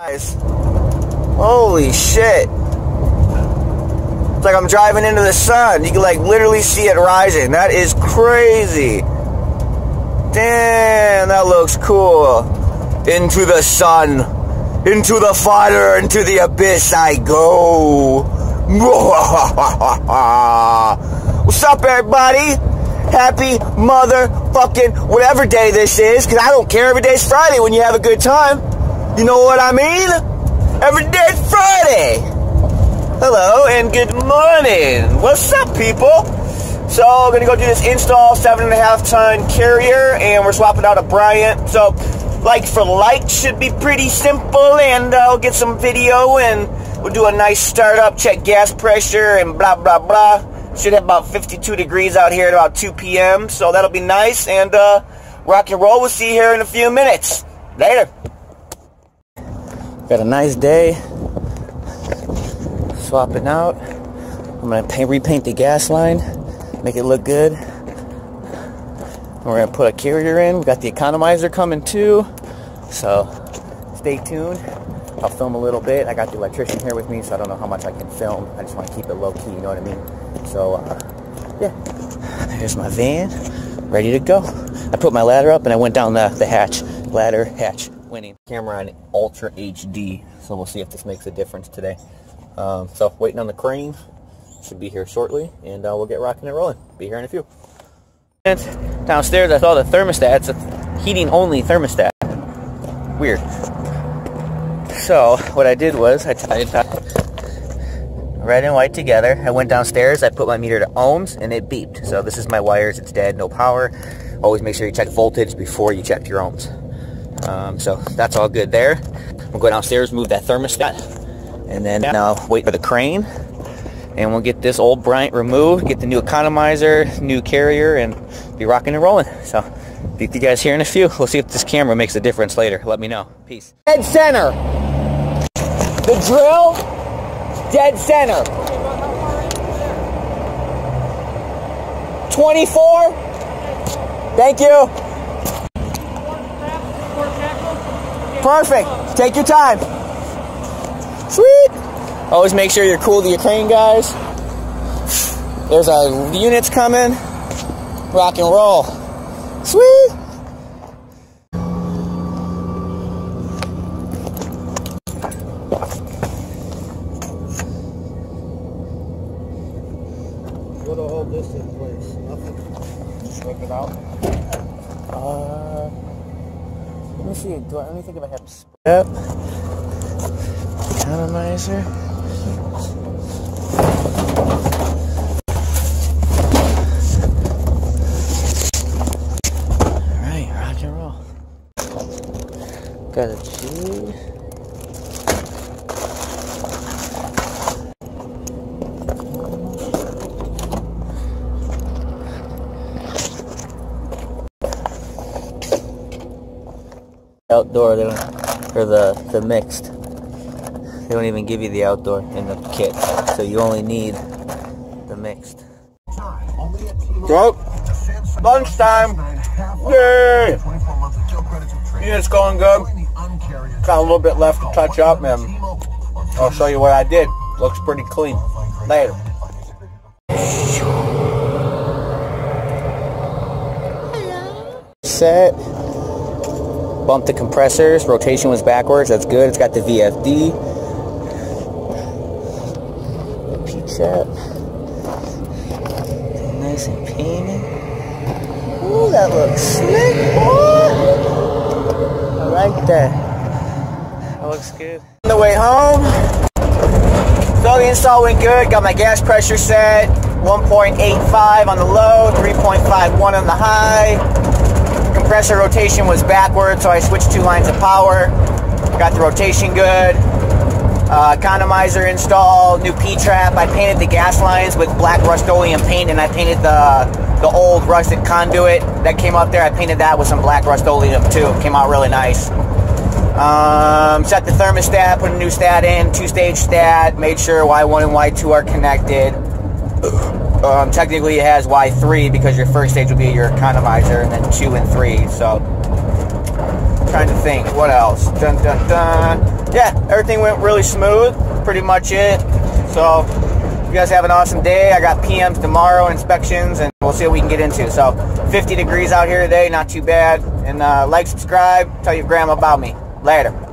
Guys, holy shit. It's like I'm driving into the sun. You can like literally see it rising. That is crazy. Damn, that looks cool. Into the sun, into the fire, into the abyss I go. What's up, everybody? Happy motherfucking whatever day this is, because I don't care. Every day's Friday when you have a good time. You know what I mean? Every day's Friday. Hello and good morning. What's up, people? So I'm gonna go do this install 7.5 ton carrier, and we're swapping out a Bryant. So like for like should be pretty simple, and I'll get some video and we'll do a nice startup, check gas pressure and blah blah blah. Should have about 52 degrees out here at about 2 p.m. So that'll be nice, and rock and roll. We'll see you here in a few minutes. Later. Got a nice day. Swapping out. I'm gonna repaint the gas line, make it look good. We're gonna put a carrier in. We got the economizer coming too, so stay tuned. I'll film a little bit. I got the electrician here with me, so I don't know how much I can film. I just want to keep it low key, you know what I mean? So yeah, here's my van, ready to go. I put my ladder up and I went down the hatch. Ladder, hatch, winning. Camera on Ultra HD, so we'll see if this makes a difference today. So waiting on the crane, should be here shortly, and we'll get rocking and rolling. Be here in a few. Downstairs I saw the thermostat. It's a heating only thermostat. Weird. So what I did was I tied red and white together. I went downstairs, I put my meter to ohms, and it beeped. So this is my wires, it's dead, no power. Always make sure you check voltage before you check your ohms. So that's all good there. We'll go downstairs, move that thermostat, and then now wait for the crane, and we'll get this old Bryant removed, get the new economizer, new carrier, and be rocking and rolling. So be with you guys here in a few. We'll see if this camera makes a difference later. Let me know. Peace. Dead center. The drill, dead center. 24. Thank you. Perfect. Take your time. Sweet. Always make sure you're cool to your crane, guys. There's our units coming. Rock and roll. Sweet. What'll hold this in place? Nothing. Just rip it out. Let me see. Let me think if I have yep. Economizer. Alright, rock and roll. Got a G. Outdoor, they don't, or the mixed. They don't even give you the outdoor in the kit, so you only need the mixed. Go, lunchtime. Yay! Unit's going good. Got a little bit left to touch up, and I'll show you what I did. Looks pretty clean. Later. Set. Bumped the compressors, rotation was backwards, that's good. It's got the VFD. P-chat. Nice and painted. Ooh, that looks slick, boy. I like that. That looks good. On the way home, so the install went good. Got my gas pressure set, 1.85 on the low, 3.51 on the high. Compressor rotation was backwards, so I switched 2 lines of power. Got the rotation good. Economizer install, new P-trap. I painted the gas lines with black Rust-Oleum paint, and I painted the old rusted conduit that came up there. I painted that with some black Rust-Oleum too. It came out really nice. Set the thermostat, put a new stat in, 2-stage stat. Made sure Y1 and Y2 are connected. Technically it has Y3 because your first stage will be your economizer, and then 2 and 3. So, trying to think, what else? Dun dun dun. yeah, everything went really smooth. Pretty much it. So you guys have an awesome day. I got PMs tomorrow, inspections, and we'll see what we can get into. So 50 degrees out here today, not too bad. And like, subscribe, tell your grandma about me. Later.